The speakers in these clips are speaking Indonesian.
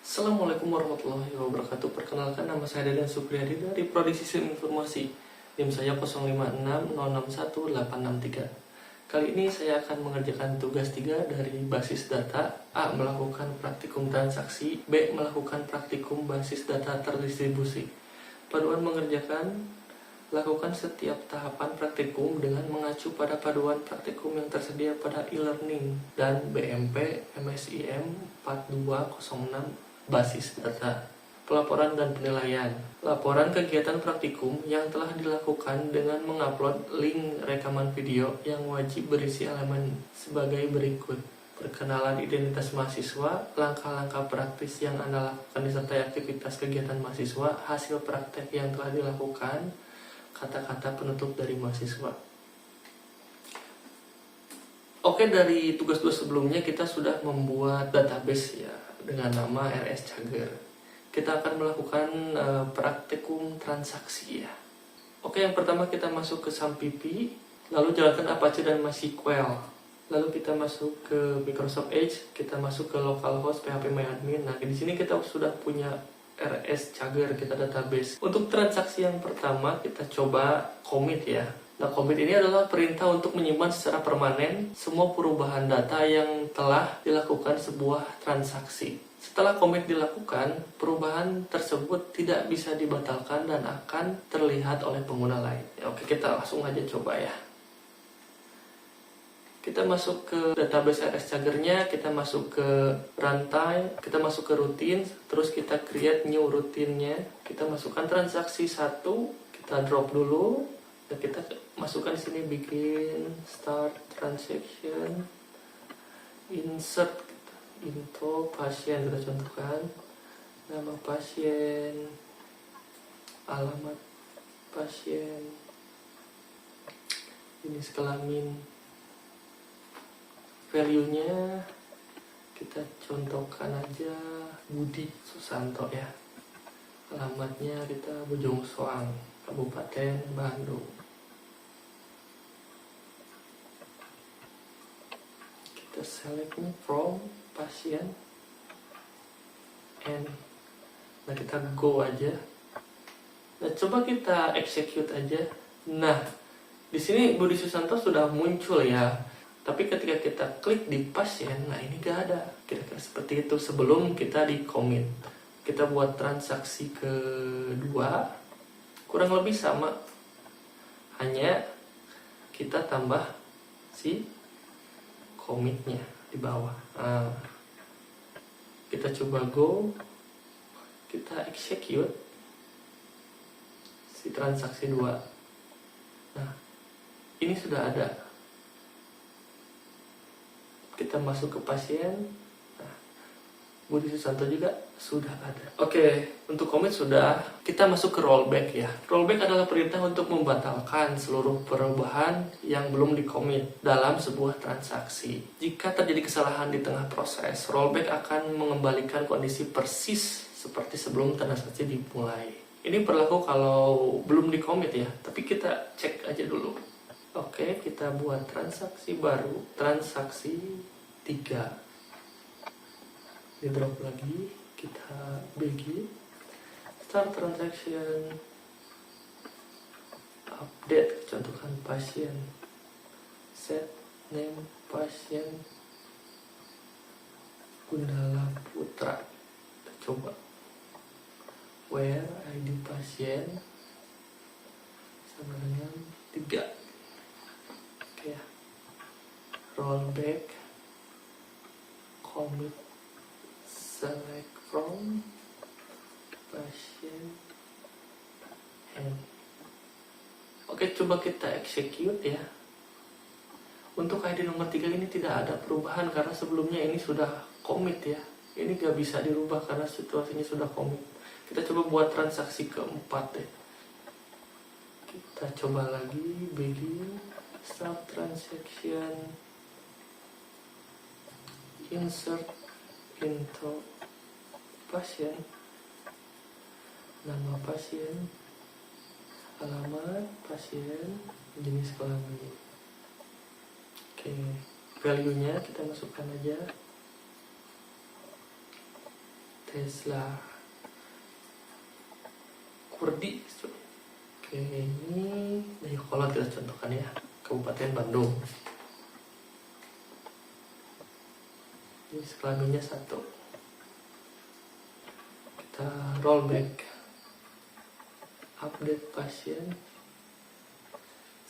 Assalamualaikum warahmatullahi wabarakatuh. Perkenalkan, nama saya Dadan Supriyadi dari Prodi Sistem Informasi. NIM saya 0560618863. Kali ini saya akan mengerjakan tugas 3 dari basis data. A. Melakukan praktikum transaksi. B. Melakukan praktikum basis data terdistribusi. Paduan mengerjakan: lakukan setiap tahapan praktikum dengan mengacu pada paduan praktikum yang tersedia pada e-learning dan BMP MSIM 4206 basis data. Pelaporan dan penilaian: laporan kegiatan praktikum yang telah dilakukan dengan mengupload link rekaman video yang wajib berisi elemen sebagai berikut: perkenalan identitas mahasiswa, langkah-langkah praktis yang Anda lakukan disertai aktivitas kegiatan mahasiswa, hasil praktek yang telah dilakukan, kata-kata penutup dari mahasiswa. Oke, dari tugas-tugas sebelumnya kita sudah membuat database ya dengan nama RS Cager. Kita akan melakukan praktikum transaksi ya. Oke, yang pertama kita masuk ke Sampipi, lalu jalankan Apache dan MySQL. Lalu kita masuk ke Microsoft Edge, kita masuk ke localhost phpMyAdmin. Nah, di sini kita sudah punya RS Cager, kita database. Untuk transaksi yang pertama kita coba commit ya. Nah, commit ini adalah perintah untuk menyimpan secara permanen semua perubahan data yang telah dilakukan sebuah transaksi. Setelah commit dilakukan, perubahan tersebut tidak bisa dibatalkan dan akan terlihat oleh pengguna lain. Ya, oke, kita langsung aja coba ya. Kita masuk ke database RS Cagernya, kita masuk ke runtime, kita masuk ke routine, terus kita create new routine-nya. Kita masukkan transaksi 1, kita drop dulu, dan kita masukkan di sini begin, start transaction, insert info pasien, kita contohkan nama pasien, alamat pasien, jenis kelamin, value-nya kita contohkan aja Budi Susanto ya. Alamatnya kita Bojong Soang, Kabupaten Bandung. Kita select from pasien and nah kita go aja. Nah, coba kita execute aja. Nah, di sini Budi Susanto sudah muncul ya. Tapi ketika kita klik di pasien, nah ini gak ada. Kira-kira seperti itu sebelum kita di commit. Kita buat transaksi kedua, kurang lebih sama. Hanya kita tambah si commitnya di bawah. Nah, kita coba go, kita execute si transaksi 2. Nah, ini sudah ada. Kita masuk ke pasien. Nah, Budi Susanto juga sudah ada. Oke, untuk commit sudah. Kita masuk ke rollback ya. Rollback adalah perintah untuk membatalkan seluruh perubahan yang belum di-commit dalam sebuah transaksi. Jika terjadi kesalahan di tengah proses, rollback akan mengembalikan kondisi persis seperti sebelum transaksi dimulai. Ini berlaku kalau belum di-commit ya, tapi kita cek aja dulu. Oke, kita buat transaksi baru, transaksi 3. Di drop lagi, kita begin, start transaction, update, contohkan pasien, set name pasien, Gundala Putra. Kita coba where ID pasien sama dengan 3. Ya. Rollback, commit, select from pasien and oke, coba kita execute ya. Untuk ID nomor 3 ini tidak ada perubahan karena sebelumnya ini sudah commit ya. Ini gak bisa dirubah karena situasinya sudah commit. Kita coba buat transaksi keempat deh. Kita coba lagi begin, start transaction, insert info pasien, nama pasien, alamat pasien, jenis kelamin. Oke, value-nya kita masukkan aja Tesla Kurdi. Oke, ini Dayakolot kita contohkan ya, Kabupaten Bandung. Jenis kelaminnya 1. Kita rollback, update pasien,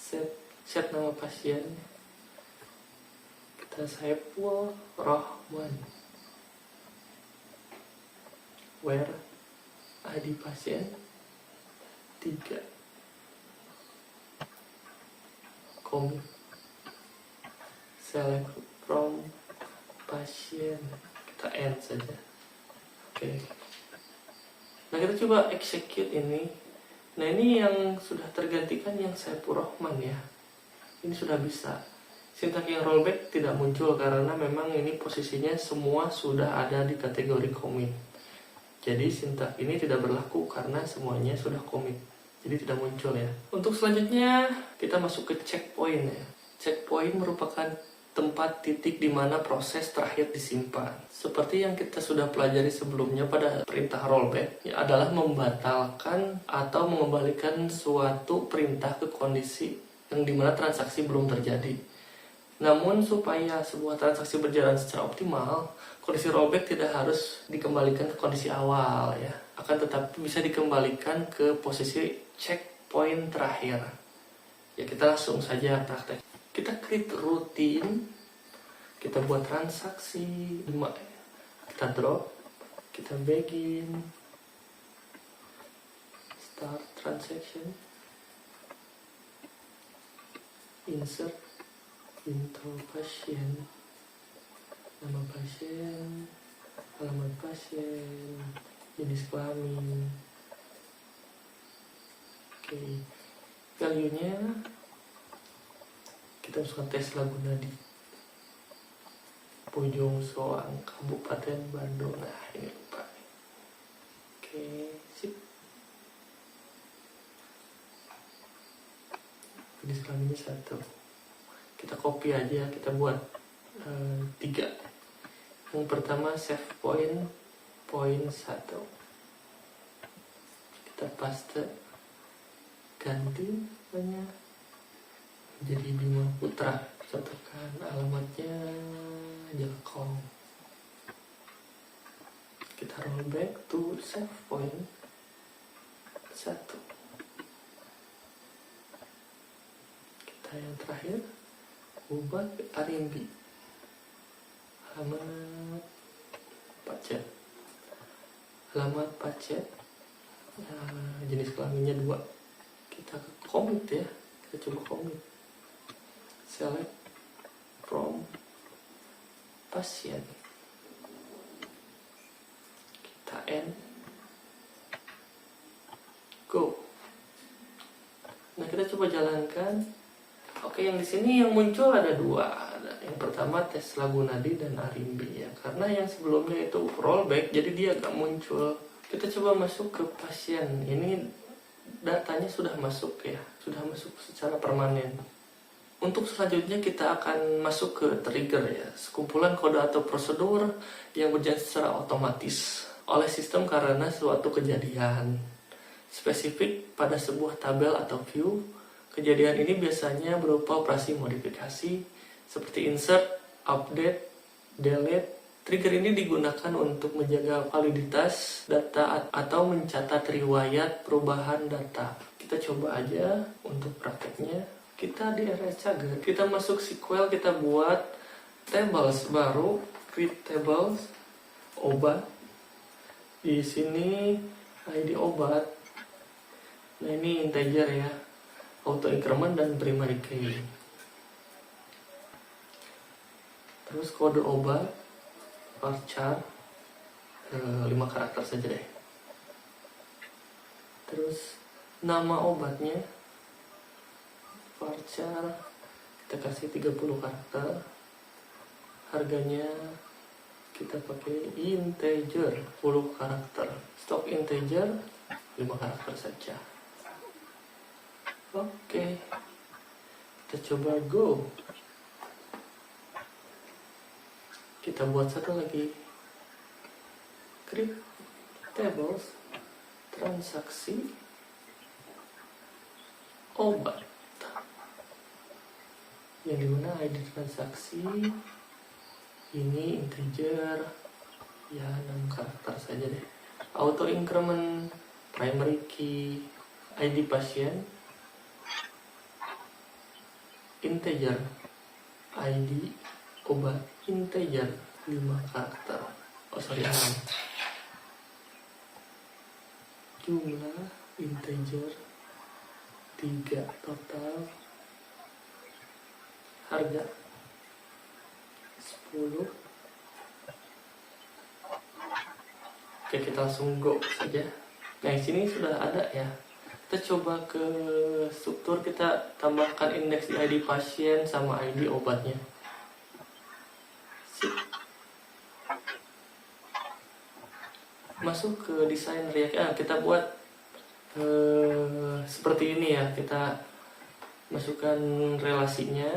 set nama pasien, kita Saiful Rahman, where ID pasien 3, commit, select from pasien, kita end saja. Oke. Nah, kita coba execute ini. Nah, ini yang sudah tergantikan yang Saiful Rahman ya. Ini sudah bisa. Sintak yang rollback tidak muncul karena memang ini posisinya semua sudah ada di kategori commit. Jadi sintak ini tidak berlaku karena semuanya sudah commit. Jadi tidak muncul ya. Untuk selanjutnya kita masuk ke checkpoint ya. Checkpoint merupakan tempat titik di mana proses terakhir disimpan. Seperti yang kita sudah pelajari sebelumnya pada perintah rollback, ya, adalah membatalkan atau mengembalikan suatu perintah ke kondisi yang dimana transaksi belum terjadi. Namun supaya sebuah transaksi berjalan secara optimal, kondisi rollback tidak harus dikembalikan ke kondisi awal ya, akan tetapi bisa dikembalikan ke posisi checkpoint terakhir. Ya, kita langsung saja praktek. Kita create routine, kita buat transaksi, kita drop, kita begin, start transaction, insert, info pasien, nama pasien, alamat pasien, jenis kelamin. Oke, value-nya kita masukkan Tesla Gunadi, Bojong Soang, Kabupaten Bandung. Nah, ini lupa. Oke, sip. Jenis kelaminnya 1. Kita copy aja, kita buat 3. Yang pertama save point 1. Kita paste, ganti namanya jadi Bima Putra, contohkan alamatnya Jelkom. Kita rollback to save point 1. Kita yang terakhir ubah ke Arimbi, alamat pacet, jenis kelaminnya 2. Kita ke commit ya, kita coba commit, select from pasien, kita end, go. Nah, kita coba jalankan. Oke, yang di sini yang muncul ada 2. Yang pertama Tesla Gunadi dan Arimbi ya, karena yang sebelumnya itu rollback jadi dia gak muncul. Kita coba masuk ke pasien. Ini datanya sudah masuk ya, sudah masuk secara permanen. Untuk selanjutnya kita akan masuk ke trigger ya, sekumpulan kode atau prosedur yang berjalan secara otomatis oleh sistem karena suatu kejadian spesifik pada sebuah tabel atau view. Kejadian ini biasanya berupa operasi modifikasi seperti insert, update, delete. Trigger ini digunakan untuk menjaga validitas data atau mencatat riwayat perubahan data. Kita coba aja untuk prakteknya. Kita di RS Cager, kita masuk SQL, kita buat tables baru, create tables, obat. Di sini ID obat. Nah, ini integer ya, auto increment dan primary key. Terus kode obat, varchar 5 karakter saja deh. Terus nama obatnya varchar, kita kasih 30 karakter. Harganya kita pakai integer 10 karakter. Stok integer 5 karakter saja. Oke, kita coba go. Kita buat satu lagi, create tables transaksi obat, yang dimana ID transaksi ini integer ya 6 karakter saja deh. Auto increment primary key ID pasien integer, ID obat integer 5 karakter, 6. Jumlah integer 3 total, harga 10. Oke, kita langsung go saja. Nah, di sini sudah ada ya. Kita coba ke struktur, kita tambahkan indeks di ID pasien sama ID obatnya. Sip. Masuk ke desain React. Kita buat seperti ini ya. Kita masukkan relasinya,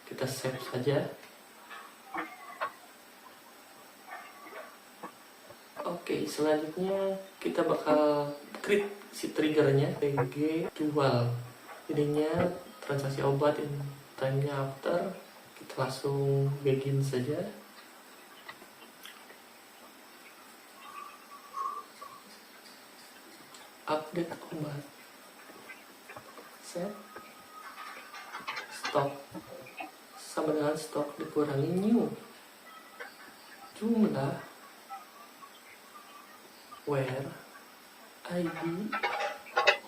kita save saja. Oke, selanjutnya kita bakal create si triggernya, tg jual, jadinya transaksi obat in time-nya after. Kita langsung begin saja. Update obat, set stok sama dengan stok dikurangi new, jumlah where ID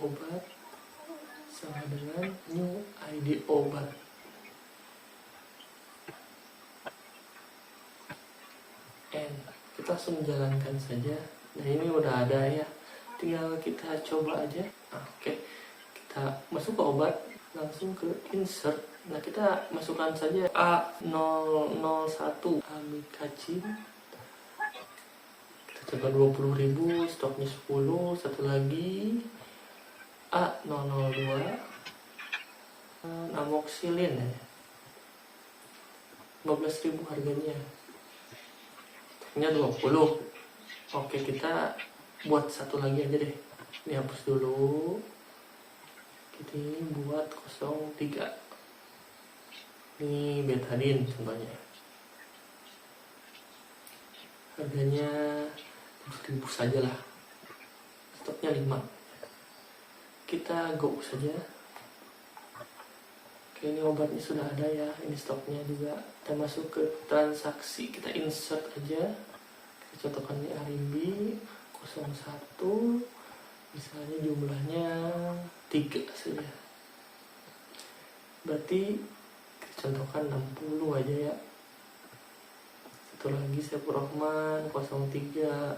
obat sama dengan new ID obat. And kita langsung jalankan saja. Nah, ini udah ada ya, tinggal kita coba aja. Oke, kita masuk ke obat, langsung ke insert. Nah, kita masukkan saja A001 amikacin. Kita coba 20.000, stoknya 10. Satu lagi A002 amoxicillin ya, 15.000 harganya, stoknya 20. Oke, kita buat satu lagi aja deh. Ini hapus dulu. Kita buat 03. Ini betadine contohnya. Harganya 7.000 saja lah. Stoknya 5. Kita go saja. Oke, ini obatnya sudah ada ya. Ini stoknya juga. Kita masuk ke transaksi. Kita insert aja. Kita contohkan ini RMB 01. Misalnya jumlahnya 3 saja. Berarti kita contohkan 60 aja ya. Satu lagi Saifur Rahman 03.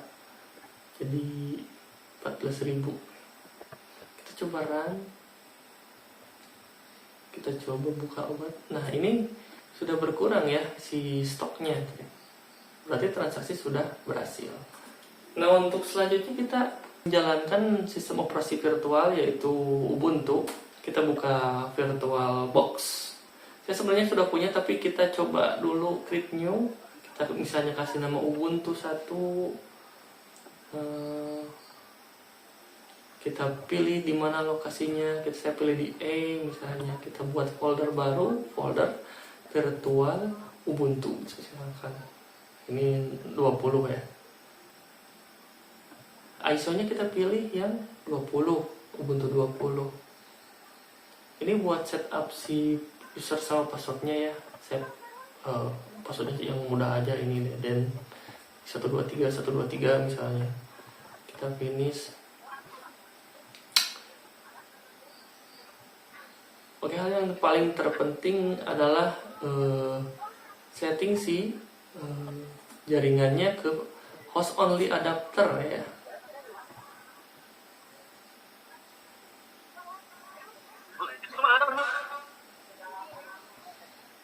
Jadi 14.000. Kita coba run. Kita coba buka obat. Nah, ini sudah berkurang ya si stoknya. Berarti transaksi sudah berhasil. Nah, untuk selanjutnya kita menjalankan sistem operasi virtual yaitu Ubuntu. Kita buka virtual box. Saya sebenarnya sudah punya, tapi kita coba dulu create new. Kita misalnya kasih nama Ubuntu 1. Kita pilih di mana lokasinya. Saya pilih di A misalnya. Kita buat folder baru, folder virtual Ubuntu. Silakan. Ini 20 ya. ISO-nya kita pilih yang 20, Ubuntu 20. Ini buat setup si user sama passwordnya ya. Saya passwordnya yang mudah aja ini, dan 123 misalnya. Kita finish. Oke, hal yang paling terpenting adalah setting si jaringannya ke host only adapter ya.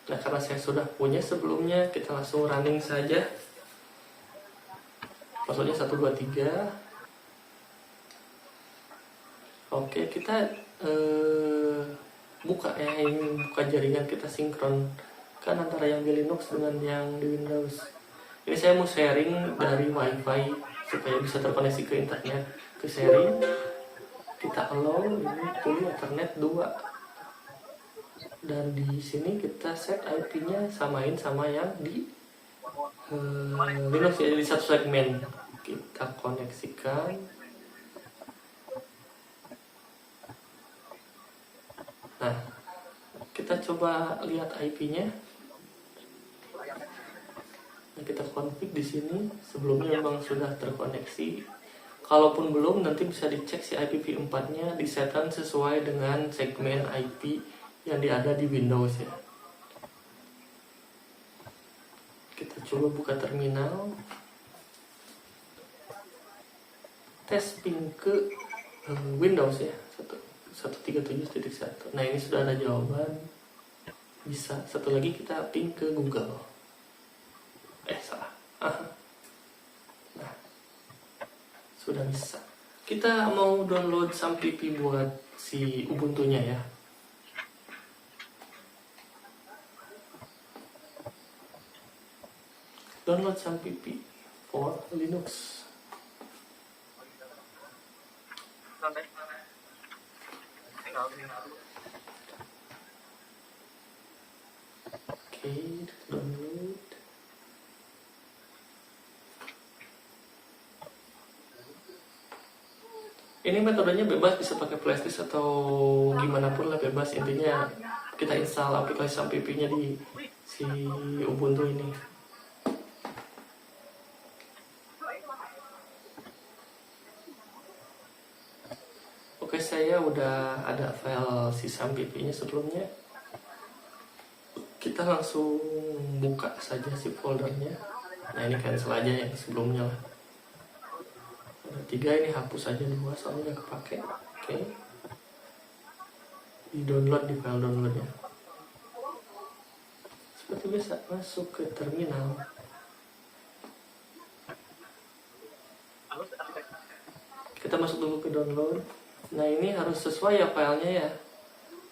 Nah, karena saya sudah punya sebelumnya, kita langsung running saja. Passwordnya 123. Oke, kita buka ya, ini buka jaringan, kita sinkronkan antara yang di Linux dengan yang di Windows. Ini saya mau sharing dari WiFi supaya bisa terkoneksi ke internet, ke sharing. Kita allow ini pilih Ethernet 2, dan di sini kita set IP-nya samain sama yang di Linux ya, di satu segmen. Kita koneksikan. Nah, kita coba lihat IP-nya. Nah, kita config di sini. Sebelumnya memang sudah terkoneksi. Kalaupun belum, nanti bisa dicek si IPv4-nya disetan sesuai dengan segmen IP yang ada di Windows ya. Kita coba buka terminal. Tes ping ke Windows ya, 137.1. Nah, ini sudah ada jawaban. Bisa. Satu lagi kita ping ke Google. Salah. Nah, sudah bisa. Kita mau download SAMPP buat si Ubuntu-nya ya. Download SAMPP for Linux. Oke, download. Ini metodenya bebas, bisa pakai flashdisk atau gimana pun lah, bebas. Intinya kita install aplikasi SAMPP-nya di si Ubuntu ini. Oke, saya udah ada file si SAMPP-nya sebelumnya. Kita langsung buka saja si foldernya. Nah, ini cancel aja yang sebelumnya lah. Ada 3, ini hapus aja 2 soalnya nggak kepake. Oke, di download di file downloadnya. Seperti biasa, masuk ke terminal. Kita masuk dulu ke download. Nah, ini harus sesuai ya filenya ya.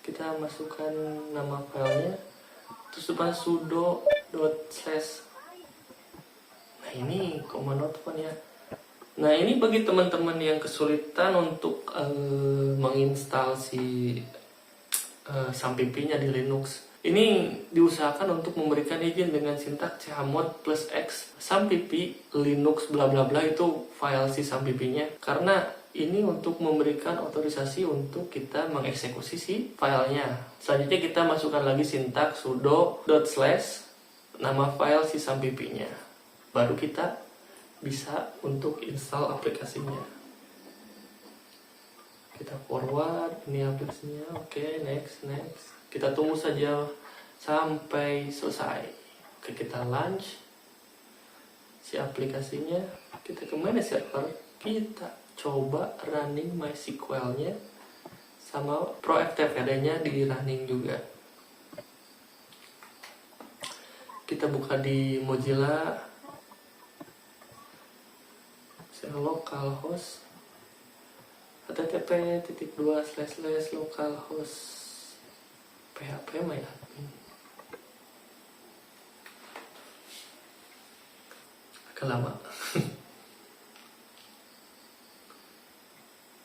Kita masukkan nama filenya, terus depan sudo .slash. Nah, ini command open ya. Nah, ini bagi teman-teman yang kesulitan untuk menginstal si SAMPP-nya di Linux. Ini diusahakan untuk memberikan izin dengan sintaks chmod +x SAMPP Linux bla bla bla, itu file si SAMPP-nya. Karena ini untuk memberikan otorisasi untuk kita mengeksekusi si filenya. Selanjutnya kita masukkan lagi sintaks sudo .slash nama file si SAMPP-nya. Baru kita bisa untuk install aplikasinya. Kita forward ini aplikasinya. Oke, next. Kita tunggu saja sampai selesai. Oke, kita launch si aplikasinya. Kita ke manage server. Kita coba running MySQL-nya sama ProFTPD-nya di running juga. Kita buka di Mozilla. Localhost http://localhost php ya. Agak lama.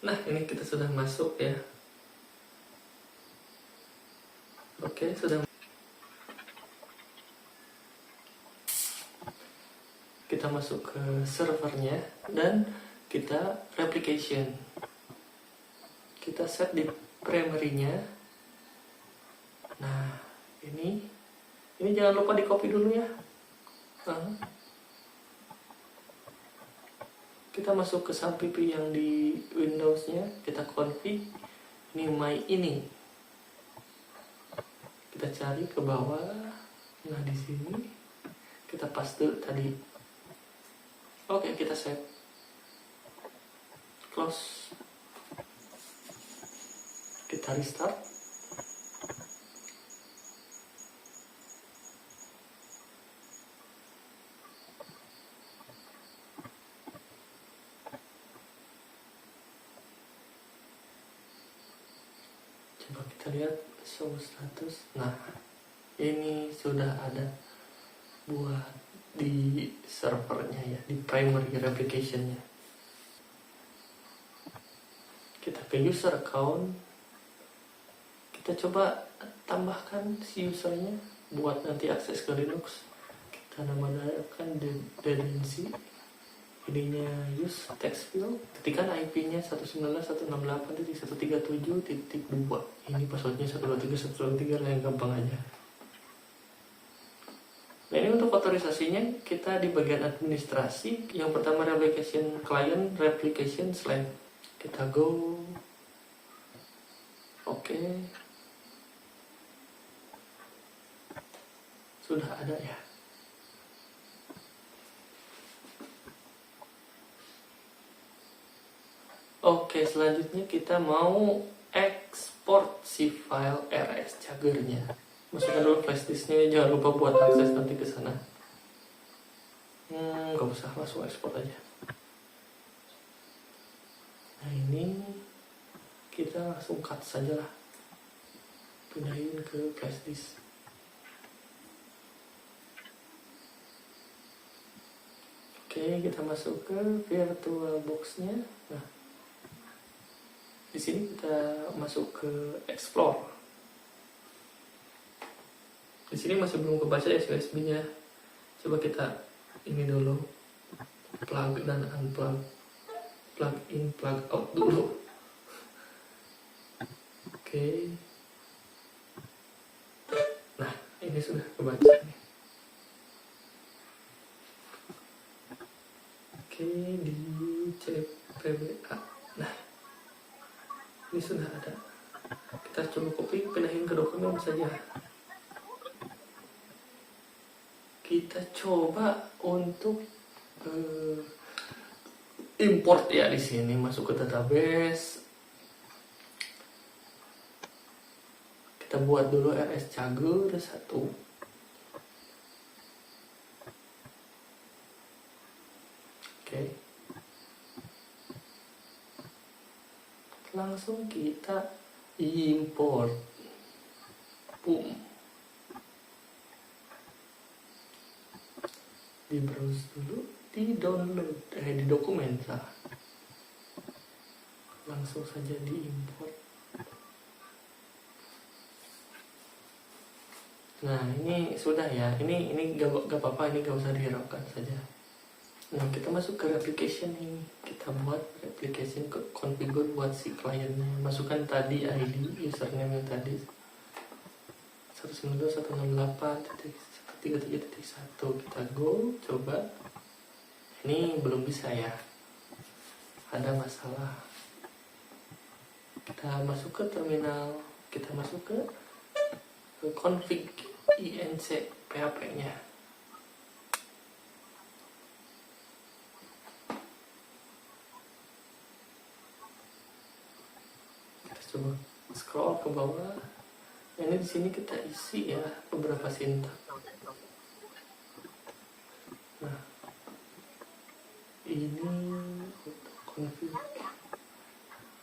Nah, ini kita sudah masuk ya. Oke, sudah. Kita masuk ke servernya dan kita replication. Kita set di primary-nya. Nah, ini jangan lupa di copy dulu ya. Kita masuk ke SAMPP yang di Windows-nya, kita config ini. Kita cari ke bawah. Nah, di sini kita paste tadi. Oke, kita save. Close. Kita restart. Coba kita lihat show status. Nah, ini sudah ada buat di servernya ya, di primary replication-nya. Kita ke user account, kita coba tambahkan si usernya buat nanti akses ke Linux. Kita namakan dependency, ininya use text field, ketikkan IP-nya 192.168.137.2. Ini passwordnya 123.123 lah, yang gampang aja. Nah, ini untuk otorisasinya kita di bagian administrasi. Yang pertama replication client, replication slave. Kita go. Oke. Sudah ada ya. Oke, selanjutnya kita mau ekspor si file RS Cagernya. Masukkan dulu flash disknya, jangan lupa buat akses nanti ke sana. Gak usah, langsung ekspor aja. Nah, ini kita langsung cut saja lah, pindahin ke flash disk. Oke, kita masuk ke VirtualBox-nya. Nah, di sini kita masuk ke Explore. Di sini masih belum kebaca ya USB-nya. Coba kita ini dulu, plug dan unplug, plug in, plug out dulu. Oke. Nah, ini sudah kebaca nih. Oke, di CPBA. Nah, ini sudah ada. Kita coba copy, pindahin ke dokumen saja. Kita coba untuk import ya, di sini masuk ke database. Kita buat dulu RS Cager 1. Oke. Langsung kita import. Boom. Di browse dulu, di download, di dokumen lah. Langsung saja di import. Nah, ini sudah ya. Ini gak apa-apa, ini gak usah dihiraukan saja. Nah, kita masuk ke replication ini. Kita buat replication, ke configure buat si kliennya. Masukkan tadi ID username yang tadi 192.168.137.1. Kita go, coba. Ini belum bisa ya, ada masalah. Kita masuk ke terminal, kita masuk ke config inc php nya. Kita coba scroll ke bawah. Ini di sini kita isi ya beberapa sintak. Nah, ini untuk config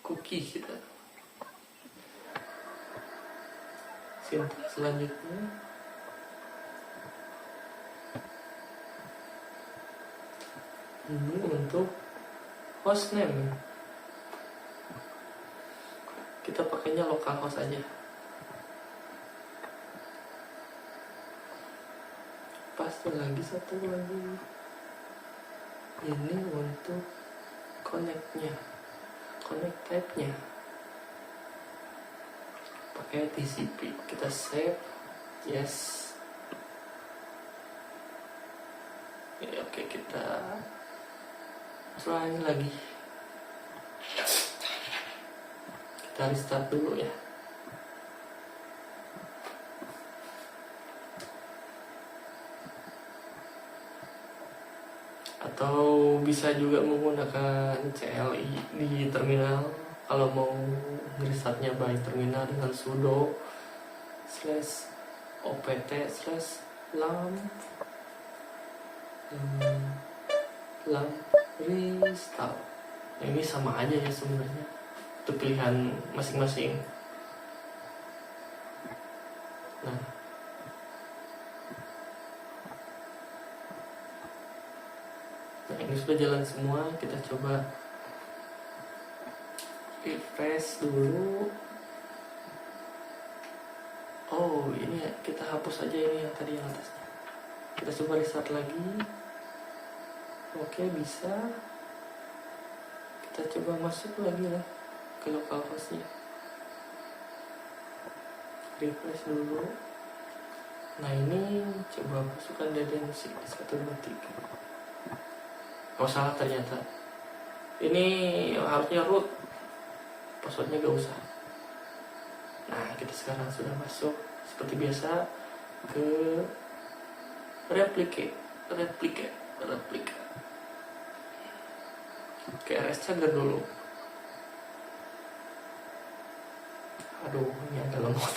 cookie kita. Sintak selanjutnya ini untuk hostname. Kita pakainya localhost aja. Pasti lagi satu lagi. Ini untuk connect-nya, connect type-nya pakai TCP. Kita save, yes. Ya, oke, kita try lagi. Kita restart dulu ya. Atau bisa juga menggunakan CLI di terminal kalau mau ngerestartnya by terminal dengan sudo /opt/lamp restart. Nah, ini sama aja ya sebenarnya, itu pilihan masing-masing. Nah, sudah jalan semua, kita coba refresh dulu. Oh, ini kita hapus aja ini yang tadi yang atasnya. Kita coba restart lagi. Oke, bisa. Kita coba masuk lagi lah ke localhost-nya. Refresh dulu. Nah, ini coba masukkan dedensi 123. Oh, salah ternyata. Ini harusnya root. Passwordnya gak usah. Nah, kita sekarang sudah masuk seperti biasa ke replicate. Ke RS Jagger dulu. Aduh, ini agak lemot.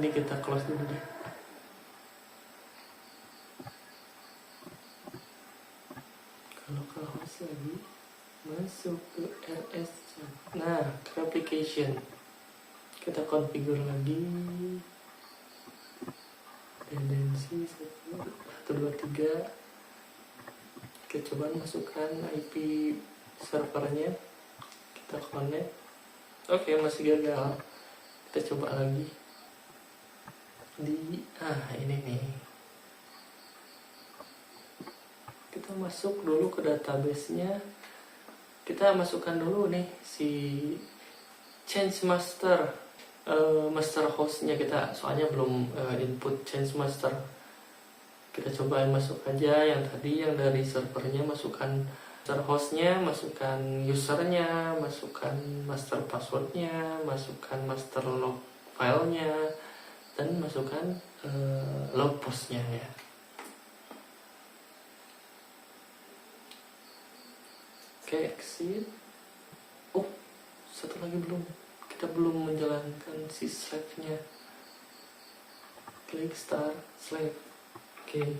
Ini kita close dulu deh. Kalau host lagi, masuk ke RS. Nah, ke application. Kita configure lagi. Dependensi 123. Kita coba masukkan IP servernya. Kita connect. Oke, masih gagal. Kita coba lagi. Ini nih. Kita masuk dulu ke database-nya. Kita masukkan dulu nih si change master master host-nya kita, soalnya belum input change master. Kita coba masuk aja yang tadi, yang dari servernya, masukkan master host-nya, masukkan usernya, masukkan master password-nya, masukkan master log file-nya, dan masukkan log post-nya ya. Oke, exit. Oh, satu lagi belum. Kita belum menjalankan si slave-nya. Klik start slave. Oke.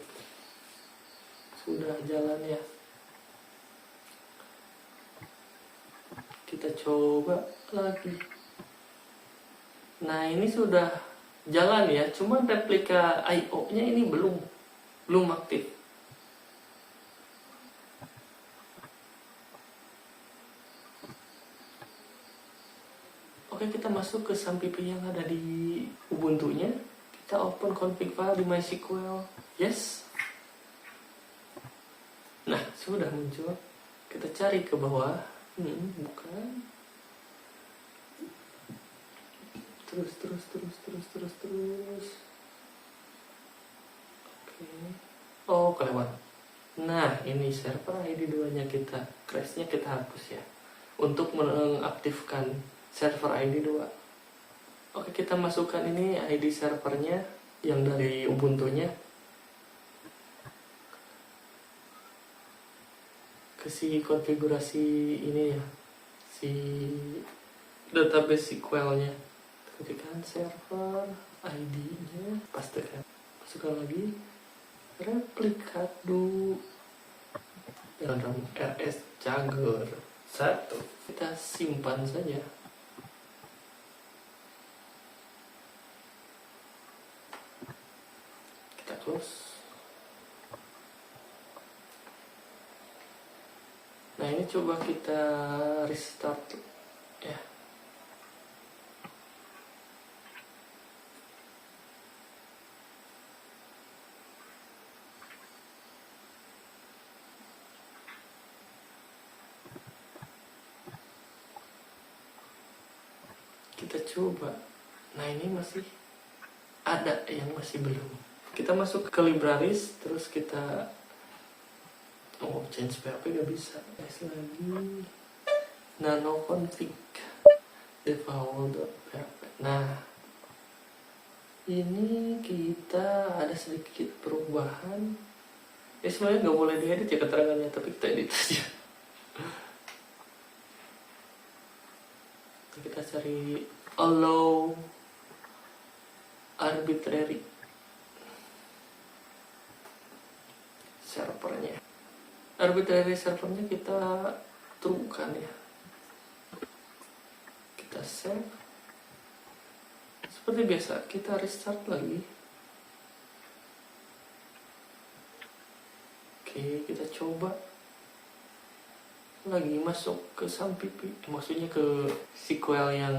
Sudah jalan ya. Kita coba lagi. Nah, ini sudah jalan ya, cuman replika IO-nya ini belum aktif. Oke, kita masuk ke SAMPP yang ada di Ubuntu-nya. Kita open config file di MySQL. Yes. Nah, sudah muncul. Kita cari ke bawah. Bukan. Terus. Oke. Oh, kelewat. Nah, ini server ID 2-nya kita. Crash-nya kita hapus ya. Untuk mengaktifkan server ID 2. Oke, kita masukkan ini ID servernya yang dari Ubuntu-nya ke si konfigurasi ini ya, si database SQL-nya. Ketikkan server ID-nya, pastikan, masukkan lagi replikat dalam RS Jagger 1. Kita simpan saja. Kita close. Nah, ini coba kita restart ya. Kita coba. Nah, ini masih ada yang masih belum. Kita masuk ke libraries, terus kita change PHP gak bisa. Lagi nano config default.php. Nah, ini kita ada sedikit perubahan. Sebenarnya nggak boleh diedit ya keterangannya, tapi kita edit aja. Kita cari allow arbitrary servernya. Arbitrary servernya kita truekan ya. Kita save. Seperti biasa kita restart lagi. Oke, kita coba lagi masuk ke Sampipi, maksudnya ke SQL yang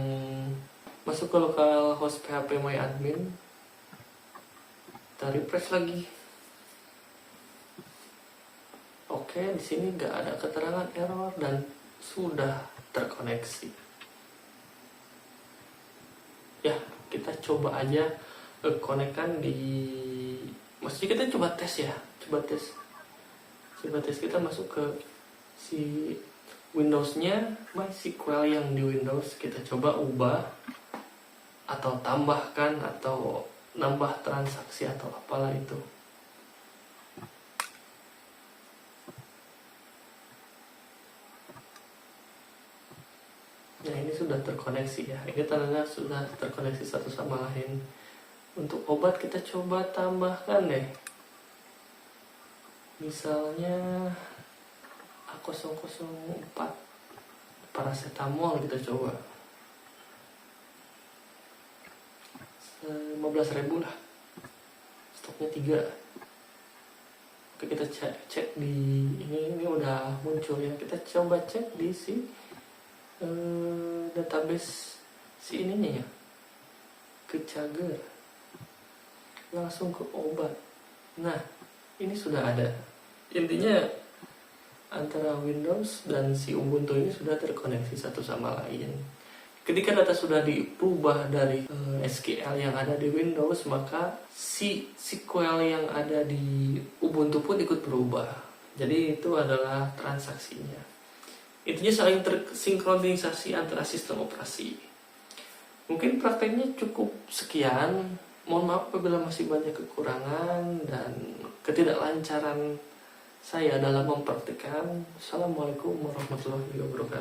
masuk ke localhost PHP myadmin. Kita refresh lagi. Oke, di sini nggak ada keterangan error dan sudah terkoneksi. Ya, kita coba aja konekkan di, maksudnya kita coba tes ya, coba tes kita masuk ke si Windows-nya MySQL yang di Windows, kita coba ubah atau tambahkan atau nambah transaksi atau apalah itu. Nah, ini sudah terkoneksi ya, ini tandanya sudah terkoneksi satu sama lain. Untuk obat kita coba tambahkan deh, misalnya A004 paracetamol, kita coba 15.000 lah, stoknya 3. Oke, kita cek di ini udah muncul ya, kita coba cek di si database si ininya ya, ke Cager, langsung ke obat. Nah, ini sudah ada. Intinya antara Windows dan si Ubuntu ini sudah terkoneksi satu sama lain. Ketika data sudah diubah dari SQL yang ada di Windows, maka si SQL yang ada di Ubuntu pun ikut berubah. Jadi itu adalah transaksinya. Intinya saling tersinkronisasi antara sistem operasi. Mungkin prakteknya cukup sekian. Mohon maaf apabila masih banyak kekurangan dan ketidaklancaran saya dalam mempraktikkan. Assalamualaikum warahmatullahi wabarakatuh.